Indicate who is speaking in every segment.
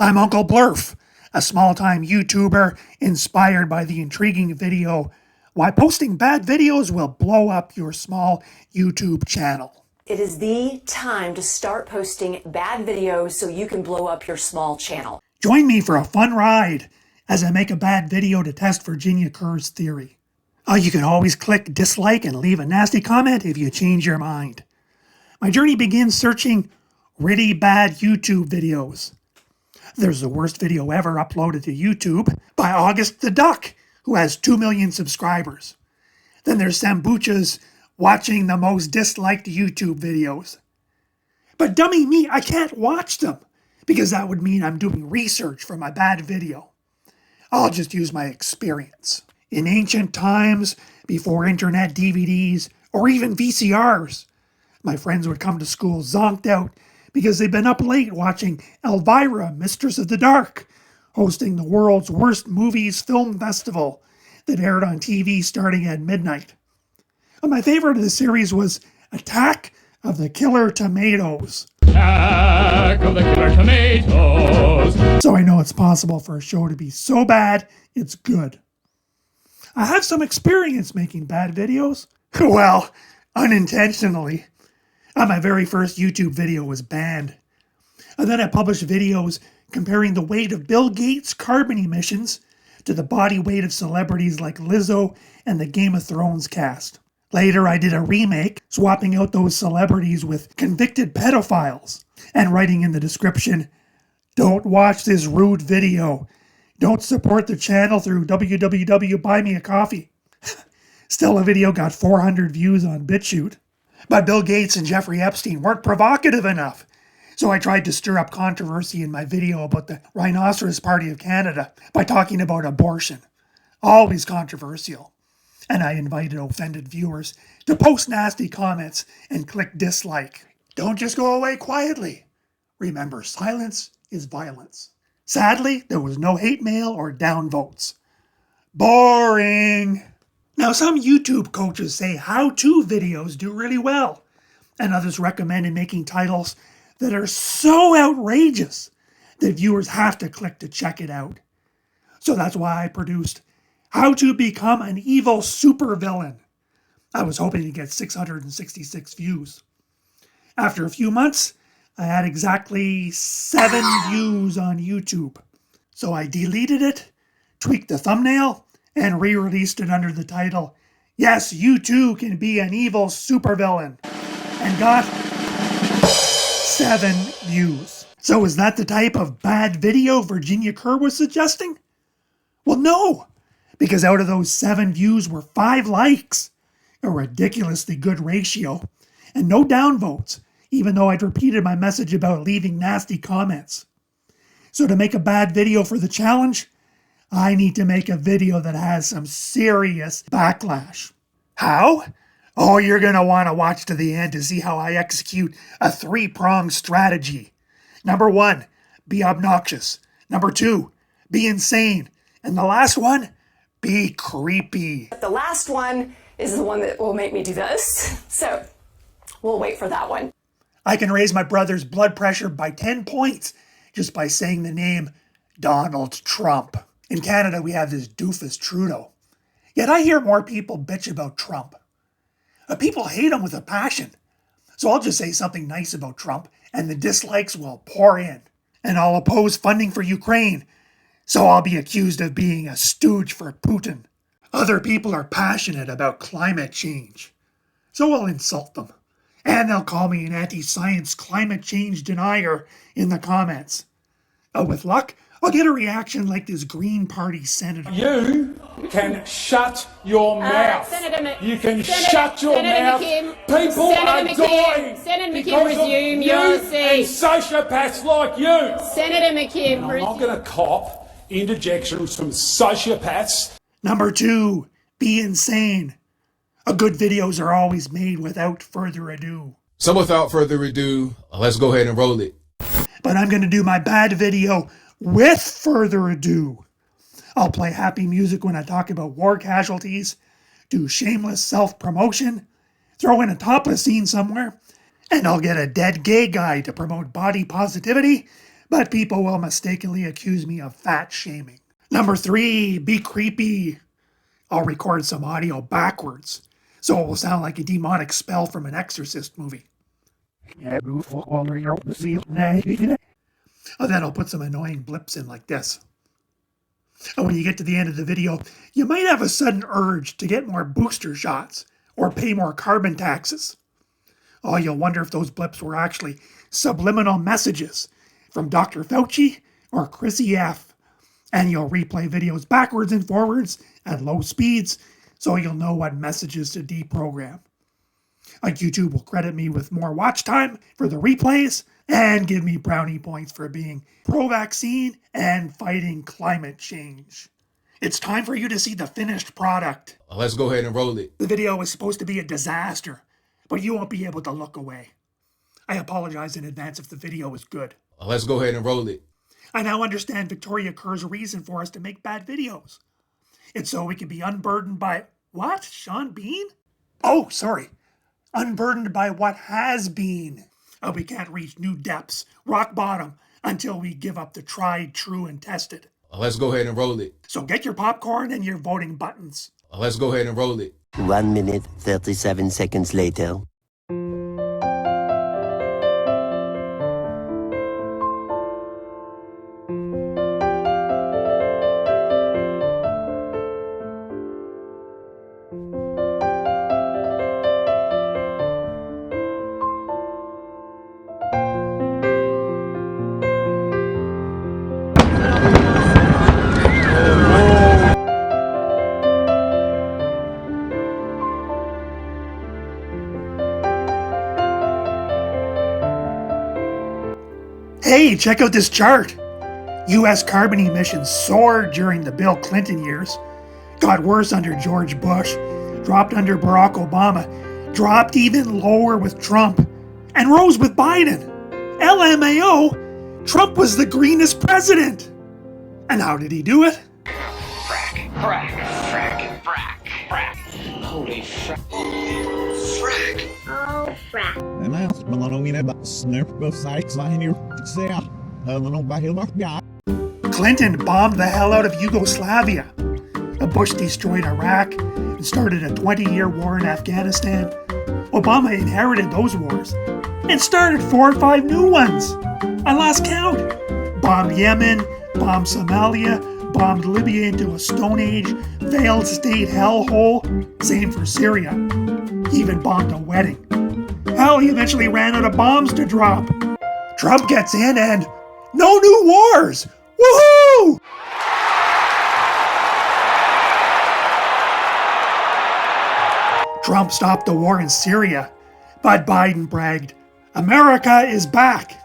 Speaker 1: I'm Uncle Blerf, a small-time YouTuber inspired by the intriguing video, Why Posting Bad Videos Will Blow Up Your Small YouTube Channel.
Speaker 2: It is the time to start posting bad videos so you can blow up your small channel.
Speaker 1: Join me for a fun ride as I make a bad video to test Virginia Kerr's theory. You can always click dislike and leave a nasty comment if you change your mind. My journey begins searching really bad YouTube videos. There's the worst video ever uploaded to YouTube by August the Duck, who has 2 million subscribers. Then there's Sambucha's watching the most disliked YouTube videos. But dummy me, I can't watch them because that would mean I'm doing research for my bad video. I'll just use my experience. In ancient times, before internet DVDs or even VCRs, my friends would come to school zonked out because they'd been up late watching Elvira, Mistress of the Dark, hosting the world's worst movies film festival that aired on TV starting at midnight. And my favorite of the series was Attack of the Killer Tomatoes.
Speaker 3: Attack of the Killer Tomatoes.
Speaker 1: So I know it's possible for a show to be so bad, it's good. I have some experience making bad videos. Well, unintentionally. My very first YouTube video was banned. And then I published videos comparing the weight of Bill Gates' carbon emissions to the body weight of celebrities like Lizzo and the Game of Thrones cast. Later, I did a remake, swapping out those celebrities with convicted pedophiles and writing in the description, "Don't watch this rude video. Don't support the channel through www.buymeacoffee." Still, a video got 400 views on BitChute. But Bill Gates and Jeffrey Epstein weren't provocative enough. So I tried to stir up controversy in my video about the Rhinoceros Party of Canada by talking about abortion. Always controversial. And I invited offended viewers to post nasty comments and click dislike. Don't just go away quietly. Remember, silence is violence. Sadly, there was no hate mail or downvotes. Boring. Now, some YouTube coaches say how-to videos do really well, and others recommend making titles that are so outrageous that viewers have to click to check it out. So that's why I produced How to Become an Evil Supervillain. I was hoping to get 666 views. After a few months, I had exactly 7 views on YouTube. So I deleted it, tweaked the thumbnail, and re-released it under the title, Yes, You Too Can Be an Evil Supervillain, and got 7 views. So is that the type of bad video Virginia Kerr was suggesting? Well, no, because out of those 7 views were 5 likes, a ridiculously good ratio, and no downvotes, even though I'd repeated my message about leaving nasty comments. So to make a bad video for the challenge, I need to make a video that has some serious backlash. How? Oh, you're going to want to watch to the end to see how I execute a 3-pronged strategy. Number 1, be obnoxious. Number 2, be insane. And the last one, be creepy.
Speaker 2: The last one is the one that will make me do this. So we'll wait for that one.
Speaker 1: I can raise my brother's blood pressure by 10 points just by saying the name Donald Trump. In Canada, we have this doofus Trudeau. Yet I hear more people bitch about Trump. People hate him with a passion. So I'll just say something nice about Trump, and the dislikes will pour in. And I'll oppose funding for Ukraine, so I'll be accused of being a stooge for Putin. Other people are passionate about climate change, so I'll insult them. And they'll call me an anti-science climate change denier in the comments. With luck, I'll get a reaction like this Green Party senator.
Speaker 3: You can shut your mouth. You can shut your mouth. People are dying.
Speaker 4: Senator McKim, resume your seat.
Speaker 3: And sociopaths like you.
Speaker 4: Senator McKim,
Speaker 3: I'm not going to cop interjections from sociopaths.
Speaker 1: Number 2, be insane. Good videos are always made without further ado.
Speaker 5: So without further ado, let's go ahead and roll it.
Speaker 1: But I'm going to do my bad video with further ado. I'll play happy music when I talk about war casualties, do shameless self-promotion, throw in a topless scene somewhere, and I'll get a dead gay guy to promote body positivity but people will mistakenly accuse me of fat shaming. Number 3, be creepy. I'll record some audio backwards, so it will sound like a demonic spell from an Exorcist movie. And then I'll put some annoying blips in like this. And when you get to the end of the video, you might have a sudden urge to get more booster shots or pay more carbon taxes. Oh, you'll wonder if those blips were actually subliminal messages from Dr. Fauci or Chrissy F. And you'll replay videos backwards and forwards at low speeds so you'll know what messages to deprogram. YouTube will credit me with more watch time for the replays and give me brownie points for being pro-vaccine and fighting climate change. It's time for you to see the finished product.
Speaker 5: Let's go ahead and roll it.
Speaker 1: The video was supposed to be a disaster, but you won't be able to look away. I apologize in advance if the video is good.
Speaker 5: Let's go ahead and roll it.
Speaker 1: I now understand Victoria Kerr's reason for us to make bad videos. It's so we can be unburdened by... What? Sean Bean? Oh, sorry. Unburdened by what has been. We can't reach new depths, rock bottom, until we give up the tried, true, and tested.
Speaker 5: Let's go ahead and roll it.
Speaker 1: So get your popcorn and your voting buttons.
Speaker 5: Let's go ahead and roll it.
Speaker 6: 1 minute, 37 seconds later.
Speaker 1: Hey, check out this chart. U.S. carbon emissions soared during the Bill Clinton years, got worse under George Bush, dropped under Barack Obama, dropped even lower with Trump, and rose with Biden. LMAO, Trump was the greenest president. And how did he do it?
Speaker 7: Frack, frack, frack, frack, frack. Holy frack. Frack.
Speaker 8: Oh, frack.
Speaker 9: En als belangrijk dat snurpbesides zijn hier te zeggen, dan bij heel erg ja.
Speaker 1: Clinton bombed the hell out of Yugoslavia. Bush destroyed Iraq and started a 20-year war in Afghanistan. Obama inherited those wars and started 4 or 5 new ones. I lost count. Bombed Yemen, bombed Somalia, bombed Libya into a Stone Age, failed state hellhole. Same for Syria. He even bombed a wedding. Hell, he eventually ran out of bombs to drop. Trump gets in and no new wars! Woohoo! Trump stopped the war in Syria, but Biden bragged, America is back.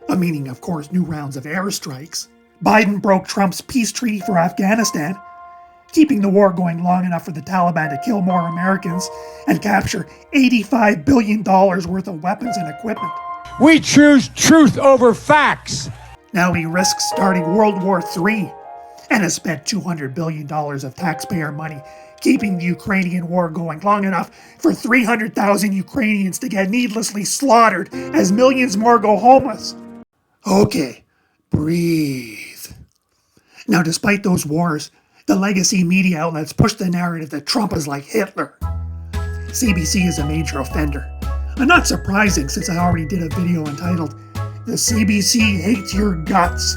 Speaker 1: Meaning, of course, new rounds of airstrikes. Biden broke Trump's peace treaty for Afghanistan, keeping the war going long enough for the Taliban to kill more Americans and capture $85 billion worth of weapons and equipment.
Speaker 3: We choose truth over facts.
Speaker 1: Now he risks starting World War III and has spent $200 billion of taxpayer money keeping the Ukrainian war going long enough for 300,000 Ukrainians to get needlessly slaughtered as millions more go homeless. Okay, breathe. Now, despite those wars, the legacy media outlets push the narrative that Trump is like Hitler. CBC is a major offender. Not surprising since I already did a video entitled, The CBC Hates Your Guts.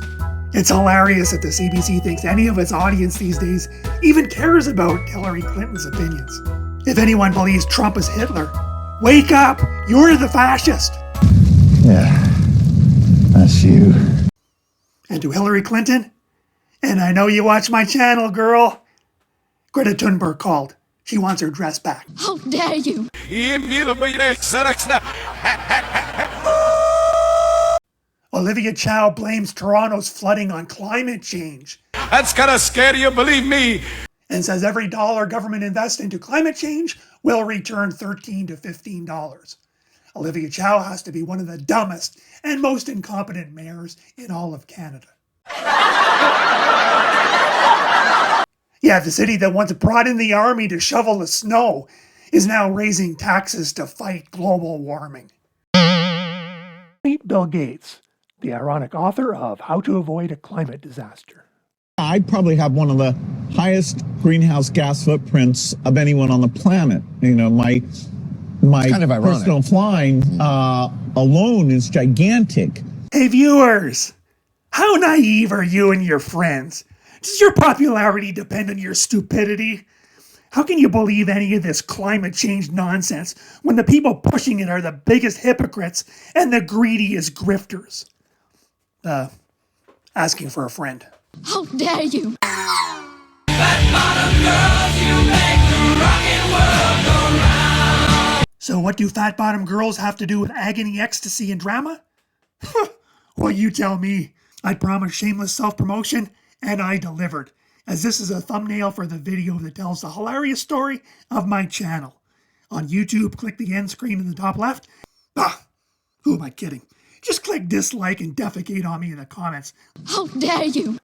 Speaker 1: It's hilarious that the CBC thinks any of its audience these days even cares about Hillary Clinton's opinions. If anyone believes Trump is Hitler, wake up! You're the fascist!
Speaker 9: Yeah, that's you.
Speaker 1: And to Hillary Clinton, and I know you watch my channel, girl, Greta Thunberg called. She wants her dress back.
Speaker 8: How dare you!
Speaker 1: Olivia Chow blames Toronto's flooding on climate change.
Speaker 3: That's gonna scare you, believe me.
Speaker 1: And says every dollar government invests into climate change will return $13 to $15. Olivia Chow has to be one of the dumbest and most incompetent mayors in all of Canada. Yeah, the city that once brought in the army to shovel the snow is now raising taxes to fight global warming. Meet Bill Gates. the ironic author of How to Avoid a Climate Disaster.
Speaker 9: I'd probably have one of the highest greenhouse gas footprints of anyone on the planet. You know, my
Speaker 10: kind of ironic.
Speaker 9: personal flying alone is gigantic.
Speaker 1: Hey viewers, how naive are you and your friends? Does your popularity depend on your stupidity? How can you believe any of this climate change nonsense when the people pushing it are the biggest hypocrites and the greediest grifters? Asking for a friend.
Speaker 8: How dare you?
Speaker 1: So what do fat bottom girls have to do with agony, ecstasy, and drama? Well, you tell me. I promised shameless self-promotion, and I delivered, as this is a thumbnail for the video that tells the hilarious story of my channel. On YouTube, click the end screen in the top left. Who am I kidding? Just click dislike and defecate on me in the comments.
Speaker 8: How dare you?